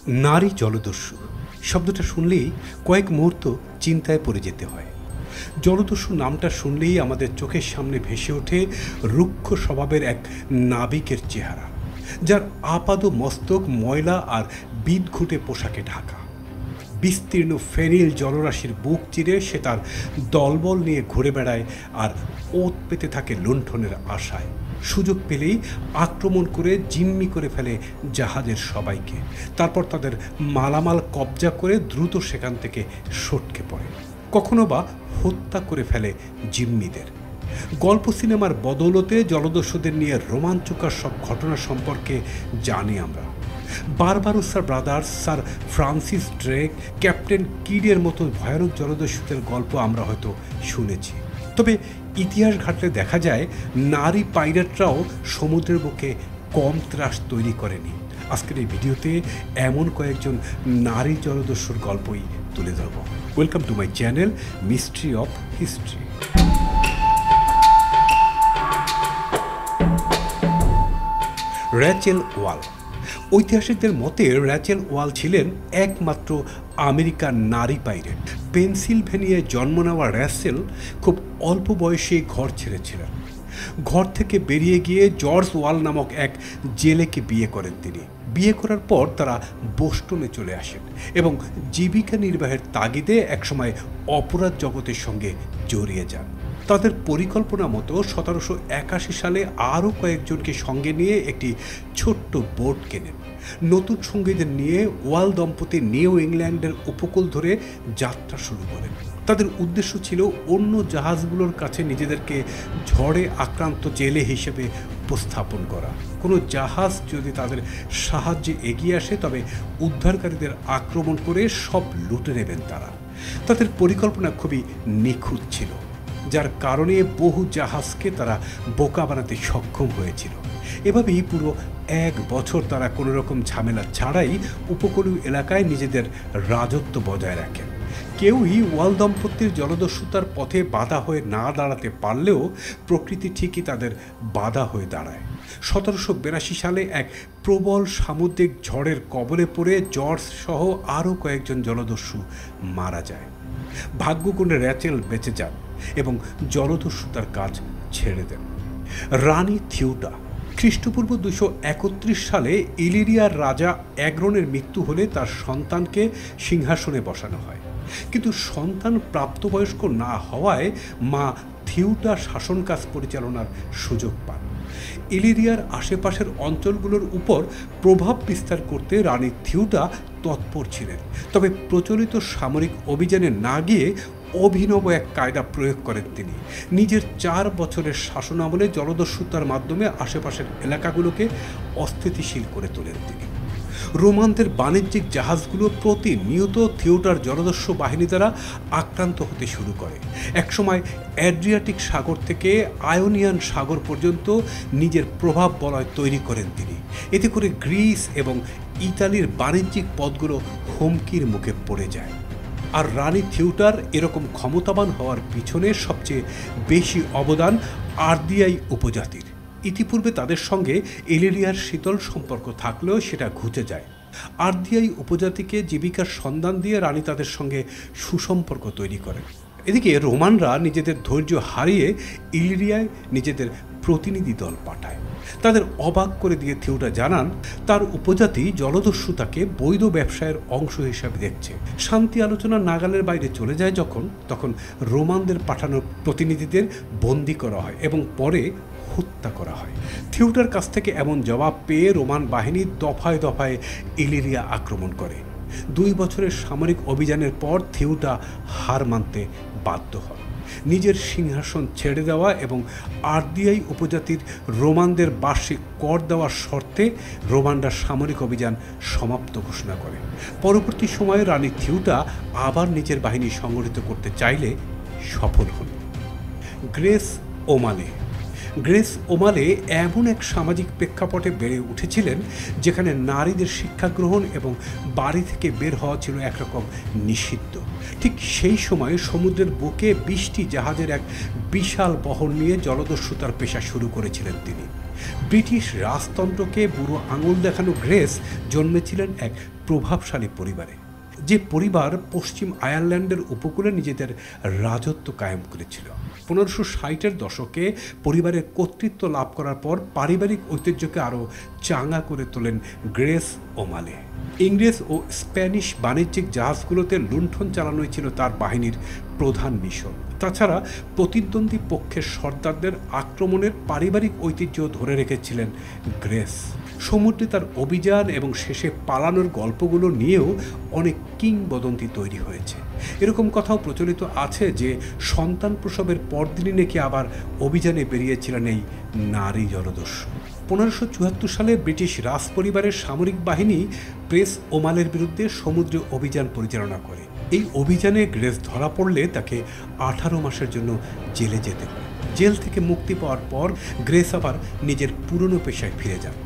নারী জলদস্যু শব্দটা শুনলেই কয়েক মুহূর্ত চিন্তায় পড়ে যেতে হয়। জলদস্যু নামটা শুনলেই আমাদের চোখের সামনে ভেসে ওঠে রুক্ষ স্বভাবের এক নাবিকের চেহারা, যার আপাদ মস্তক ময়লা আর বিদঘুটে পোশাকে ঢাকা। বিস্তীর্ণ ফেনিল জলরাশির বুক চিরে সে তার দলবল নিয়ে ঘুরে বেড়ায় আর ওত পেতে থাকে লুণ্ঠনের আশায়। সুযোগ পেলেই আক্রমণ করে জিম্মি করে ফেলে জাহাজের সবাইকে, তারপর তাদের মালামাল কবজা করে দ্রুত সেখান থেকে সটকে পড়ে, কখনো বা হত্যা করে ফেলে জিম্মিদের। গল্প সিনেমার বদৌলতে জলদস্যুদের নিয়ে রোমাঞ্চকর সব ঘটনা সম্পর্কে জানি আমরা। Barbarossa brothers, sir Francis Drake, captain কিডের মতো ভয়ানক জলদস্যুদের গল্প আমরা হয়তো শুনেছি। তবে ইতিহাস ঘাটলে দেখা যায় নারী পাইরেটরাও সমুদ্রের বুকে কম ত্রাস তৈরি করেনি। আজকের এই ভিডিওতে এমন কয়েকজন নারী জলদস্যুর গল্পই তুলে ধরব। Welcome to my channel mystery of history. Rachel Wall. ঐতিহাসিকদের মতে র্যাচেল ওয়াল ছিলেন একমাত্র আমেরিকান নারী পাইরেট। পেনসিলভেনিয়ায় জন্ম নেওয়া র্যাচেল খুব অল্প বয়সে ঘর ছেড়েছিলেন। ঘর থেকে বেরিয়ে গিয়ে জর্জ ওয়াল নামক এক জেলেকে বিয়ে করেন তিনি। বিয়ে করার পর তারা বোস্টনে চলে আসেন এবং জীবিকা নির্বাহের তাগিদে একসময় অপরাধ জগতের সঙ্গে জড়িয়ে যান। তাদের পরিকল্পনা মতো 1781 সালে আরও কয়েকজনকে সঙ্গে নিয়ে একটি ছোট্ট বোট কেনেন। নতুন সঙ্গীদের নিয়ে ওয়াল দম্পতি নিউ ইংল্যান্ডের উপকূল ধরে যাত্রা শুরু করেন। তাদের উদ্দেশ্য ছিল অন্য জাহাজগুলোর কাছে নিজেদেরকে ঝড়ে আক্রান্ত জেলে হিসেবে উপস্থাপন করা। কোনো জাহাজ যদি তাদের সাহায্যে এগিয়ে আসে তবে উদ্ধারকারীদের আক্রমণ করে সব লুটে নেবেন তারা। তাদের পরিকল্পনা খুবই নিখুঁত ছিল, যার কারণে বহু জাহাজকে তারা বোকা বানাতে সক্ষম হয়েছিল। এভাবেই পুরো 1 বছর তারা কোনো রকম ঝামেলা ছাড়াই উপকূলীয় এলাকায় নিজেদের রাজত্ব বজায় রাখেন। কেউই ওয়াল দম্পতির জলদস্যুতার পথে বাধা হয়ে না দাঁড়াতে পারলেও প্রকৃতি ঠিকই তাদের বাধা হয়ে দাঁড়ায়। 1782 সালে এক প্রবল সামুদ্রিক ঝড়ের কবলে পড়ে জর্জ সহ আরও কয়েকজন জলদস্যু মারা যায়। ভাগ্যগুণে র্যাচেল বেঁচে যান এবং জলদস্যুতার কাজ ছেড়ে দেন। রানী থিউটা। খ্রিস্টপূর্ব 231 সালে ইলিরিয়ার রাজা অ্যাগ্রনের মৃত্যু হলে তার সন্তানকে সিংহাসনে বসানো হয়, কিন্তু সন্তান প্রাপ্তবয়স্ক না হওয়ায় মা থিউটা শাসন কাজ পরিচালনার সুযোগ পান। ইলিরিয়ার আশেপাশের অঞ্চলগুলোর উপর প্রভাব বিস্তার করতে রানী থিউটা তৎপর ছিলেন, তবে প্রচলিত সামরিক অভিযানে না গিয়ে অভিনব এক কায়দা প্রয়োগ করেন তিনি। নিজের 4 বছরের শাসনামলে জলদস্যুতার মাধ্যমে আশেপাশের এলাকাগুলোকে অস্থিতিশীল করে তোলেন তিনি। রোমানদের বাণিজ্যিক জাহাজগুলো প্রতিনিয়ত থিউটার জলদস্যু বাহিনী দ্বারা আক্রান্ত হতে শুরু করে। একসময় অ্যাড্রিয়াটিক সাগর থেকে আয়োনিয়ান সাগর পর্যন্ত নিজের প্রভাব বলয় তৈরি করেন তিনি। এতে করে গ্রিস এবং ইতালির বাণিজ্যিক পথগুলো হুমকির মুখে পড়ে যায়। আর রানী থিউটার এরকম ক্ষমতাবান হওয়ার পিছনে সবচেয়ে বেশি অবদান আর্দিয়াই উপজাতির। ইতিপূর্বে তাদের সঙ্গে ইলিরিয়ার শীতল সম্পর্ক থাকলেও সেটা ঘুচে যায়। আর্দিয়াই উপজাতিকে জীবিকার সন্ধান দিয়ে রানী তাদের সঙ্গে সুসম্পর্ক তৈরি করেন। এদিকে রোমানরা নিজেদের ধৈর্য হারিয়ে ইলিরিয়ায় নিজেদের প্রতিনিধি দল পাঠায়। তাদের অবাক করে দিয়ে থিউটা জানান তার উপজাতি জলদস্যুতাকে বৈধ ব্যবসায়ের অংশ হিসাবে দেখছে। শান্তি আলোচনা নাগালের বাইরে চলে যায় তখন রোমানদের পাঠানো প্রতিনিধিদের বন্দী করা হয় এবং পরে হত্যা করা হয়। থিউটার কাছ থেকে এমন জবাব পেয়ে রোমান বাহিনী দফায় দফায় ইলিরিয়া আক্রমণ করে। 2 বছরের সামরিক অভিযানের পর থিউটা হার মানতে বাধ্য হন। নিজের সিংহাসন ছেড়ে দেওয়া এবং আর্দিয়াই উপজাতির রোমানদের বার্ষিক কর দেওয়ার শর্তে রোমানরা সামরিক অভিযান সমাপ্ত ঘোষণা করে। পরবর্তী সময়ে রানী থিউটা আবার নিজের বাহিনী সংগঠিত করতে চাইলে সফল হন। গ্রেস ওমালে। গ্রেস ওমালে এমন এক সামাজিক প্রেক্ষাপটে বেড়ে উঠেছিলেন যেখানে নারীদের শিক্ষা গ্রহণ এবং বাড়ি থেকে বের হওয়া ছিল একরকম নিষিদ্ধ। ঠিক সেই সময়ে সমুদ্রের বুকে 20টি জাহাজের এক বিশাল বহর নিয়ে জলদস্যুতার পেশা শুরু করেছিলেন তিনি। ব্রিটিশ রাজতন্ত্রকে বুড়ো আঙুল দেখানো গ্রেস জন্মেছিলেন এক প্রভাবশালী পরিবারে, যে পরিবার পশ্চিম আয়ারল্যান্ডের উপকূলে নিজেদের রাজত্ব কায়েম করেছিল। 1560-এর দশকে পরিবারের কর্তৃত্ব লাভ করার পর পারিবারিক ঐতিহ্যকে আরও চাঙা করে তোলেন গ্রেস ওমালে। ইংরেজ ও স্প্যানিশ বাণিজ্যিক জাহাজগুলোতে লুণ্ঠন চালানোই ছিল তার বাহিনীর প্রধান মিশন। তাছাড়া প্রতিদ্বন্দ্বী পক্ষের সর্দারদের আক্রমণের পারিবারিক ঐতিহ্য ধরে রেখেছিলেন গ্রেস। সমুদ্রে তার অভিযান এবং শেষে পালানোর গল্পগুলো নিয়েও অনেক কিংবদন্তি তৈরি হয়েছে। এরকম কথাও প্রচলিত আছে যে সন্তান প্রসবের পরদিনই নাকি আবার অভিযানে বেরিয়েছিলেন এই নারী জলদস্যু। 1574 সালে ব্রিটিশ রাজপরিবারের সামরিক বাহিনী প্রেস ওমালের বিরুদ্ধে সমুদ্রে অভিযান পরিচালনা করে। এই অভিযানে গ্রেস ধরা পড়লে তাকে 18 মাসের জন্য জেলে যেতে হয়। জেল থেকে মুক্তি পাওয়ার পর গ্রেস আবার নিজের পুরনো পেশায় ফিরে যান।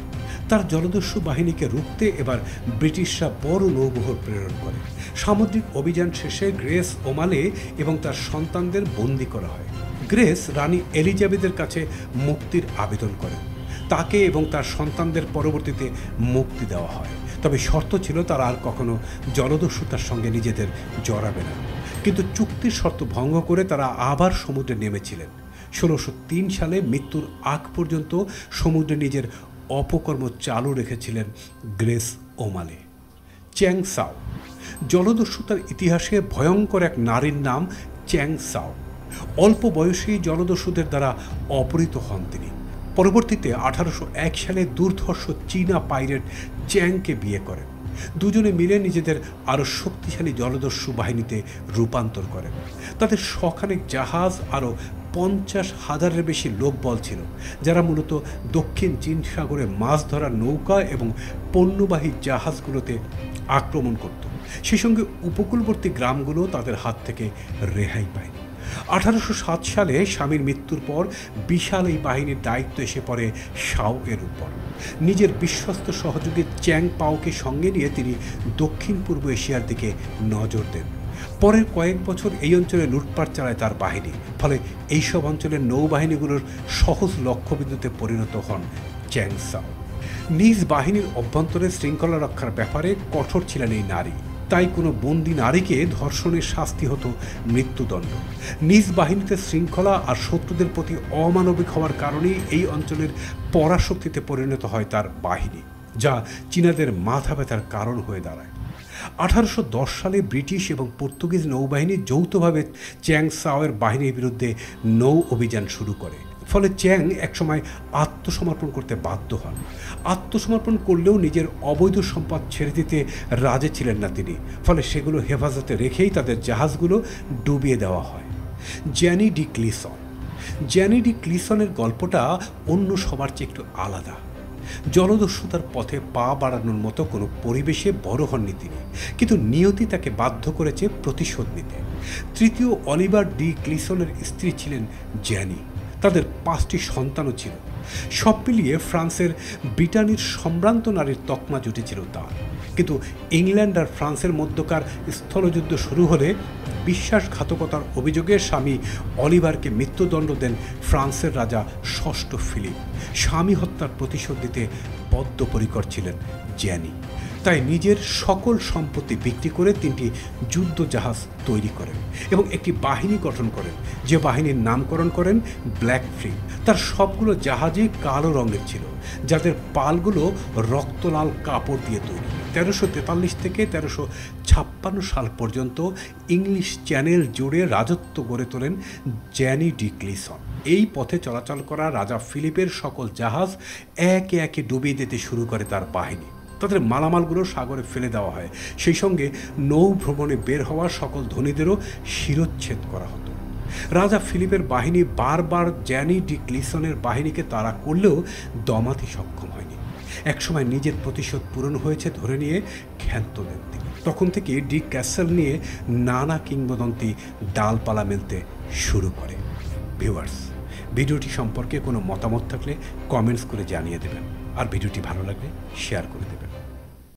তার জলদস্যু বাহিনীকে রুখতে এবার ব্রিটিশরা বড় নৌবহর প্রেরণ করে। সামুদ্রিক অভিযান শেষে গ্রেস ওমালে এবং তার সন্তানদের বন্দী করা হয়। গ্রেস রানী এলিজাবেথের কাছে মুক্তির আবেদন করেন। তাকে এবং তার সন্তানদের পরবর্তীতে মুক্তি দেওয়া হয়, তবে শর্ত ছিল তারা আর কখনো জলদস্যুতার সঙ্গে নিজেদের জড়াবে না। কিন্তু চুক্তির শর্ত ভঙ্গ করে তারা আবার সমুদ্রে নেমেছিলেন। 1603 সালে মৃত্যুর আগ পর্যন্ত সমুদ্রে নিজের অপকর্ম চালু রেখেছিলেন গ্রেস ওমালে। চ্যাং সাও। জলদস্যুতার ইতিহাসে ভয়ঙ্কর এক নারীর নাম চ্যাং সাও। অল্প বয়সেই জলদস্যুদের দ্বারা অপহৃত হন তিনি। পরবর্তীতে 1801 সালে দুর্ধর্ষ চীনা পাইরেট চ্যাংকে বিয়ে করেন। দুজনে মিলে নিজেদের আরও শক্তিশালী জলদস্যু বাহিনীতে রূপান্তর করেন। তাদের শখানেক জাহাজ, আরও 50,000-এর বেশি লোকবল ছিল, যারা মূলত দক্ষিণ চীন সাগরে মাছ ধরার নৌকা এবং পণ্যবাহী জাহাজগুলোতে আক্রমণ করত। সেই সঙ্গে উপকূলবর্তী গ্রামগুলো তাদের হাত থেকে রেহাই পায়নি। 1807 সালে স্বামীর মৃত্যুর পর বিশাল এই বাহিনীর দায়িত্ব এসে পড়ে শাও এর উপর। নিজের বিশ্বস্ত সহযোগী চ্যাং পাওকে সঙ্গে নিয়ে তিনি দক্ষিণ পূর্ব এশিয়ার দিকে নজর দেন। পরের কয়েক বছর এই অঞ্চলে লুটপাট চালায় তার বাহিনী। ফলে এইসব অঞ্চলের নৌবাহিনীগুলোর সহজ লক্ষ্যবিন্দুতে পরিণত হন চ্যাং সাও। নিজ বাহিনীর অভ্যন্তরে শৃঙ্খলা রক্ষার ব্যাপারে কঠোর ছিলেন এই নারী। তাই কোনো বন্দী নারীকে ধর্ষণের শাস্তি হতো মৃত্যুদণ্ড। নিজ বাহিনীতে শৃঙ্খলা আর শত্রুদের প্রতি অমানবিক হওয়ার কারণেই এই অঞ্চলের পরাশক্তিতে পরিণত হয় তার বাহিনী, যা চীনাদের মাথা ব্যথার কারণ হয়ে দাঁড়ায়। 1810 সালে ব্রিটিশ এবং পর্তুগিজ নৌবাহিনী যৌথভাবে চ্যাং সাওয়ের বাহিনীর বিরুদ্ধে নৌ অভিযান শুরু করে। ফলে চ্যাং একসময় আত্মসমর্পণ করতে বাধ্য হন। আত্মসমর্পণ করলেও নিজের অবৈধ সম্পদ ছেড়ে দিতে রাজি ছিলেন না তিনি। ফলে সেগুলো হেফাজতে রেখেই তাদের জাহাজগুলো ডুবিয়ে দেওয়া হয়। জ্যানি ডি ক্লিসন। জ্যানি ডি ক্লিসনের গল্পটা অন্য সবার চেয়ে একটু আলাদা। জলদস্যুতার পথে পা বাড়ানোর মতো কোনো পরিবেশে বড় হননি তিনি, কিন্তু নিয়তি তাকে বাধ্য করেছে প্রতিশোধ নিতে। তৃতীয় অলিভার ডি ক্লিসনের স্ত্রী ছিলেন জ্যানি। তাদের 5টি সন্তানও ছিল। সব মিলিয়ে ফ্রান্সের ব্রিটানির সম্ভ্রান্ত নারীর তকমা জুটেছিল তার। কিন্তু ইংল্যান্ড আর ফ্রান্সের মধ্যকার স্থলযুদ্ধ শুরু হলে বিশ্বাসঘাতকতার অভিযোগে স্বামী অলিভারকে মৃত্যুদণ্ড দেন ফ্রান্সের রাজা ষষ্ঠ ফিলিপ। স্বামী হত্যার প্রতিশোধ দিতে বদ্ধপরিকর ছিলেন জ্যানি। তাই নিজের সকল সম্পত্তি বিক্রি করে 3টি যুদ্ধ জাহাজ তৈরি করেন এবং একটি বাহিনী গঠন করেন, যে বাহিনীর নামকরণ করেন ব্ল্যাক ফ্লিট। তার সবগুলো জাহাজই কালো রঙের ছিল, যাদের পালগুলো রক্তলাল কাপড় দিয়ে তৈরি। 1343 থেকে 1356 সাল পর্যন্ত ইংলিশ চ্যানেল জুড়ে রাজত্ব গড়ে তোলেন জ্যানি ডি ক্লিসন। এই পথে চলাচল করা রাজা ফিলিপের সকল জাহাজ একে একে ডুবিয়ে দিতে শুরু করে তার বাহিনী। তাদের মালামালগুলো সাগরে ফেলে দেওয়া হয়। সেই সঙ্গে নৌ ভ্রমণে বের হওয়া সকল ধনীদেরও শিরচ্ছেদ করা হতো। রাজা ফিলিপের বাহিনী বারবার জ্যানি ডি ক্লিসনের বাহিনীকে তাড়া করলেও দমাতে সক্ষম হয়নি। একসময় নিজের প্রতিশোধ পূরণ হয়েছে ধরে নিয়ে ক্ষান্ত দেন তিনি। তখন থেকে ডি ক্যাসেল নিয়ে নানা কিংবদন্তি ডালপালা মেলতে শুরু করে। ভিউয়ার্স, ভিডিওটি সম্পর্কে কোনো মতামত থাকলে কমেন্টস করে জানিয়ে দেবেন, আর ভিডিওটি ভালো লাগলে শেয়ার করে দেবেন।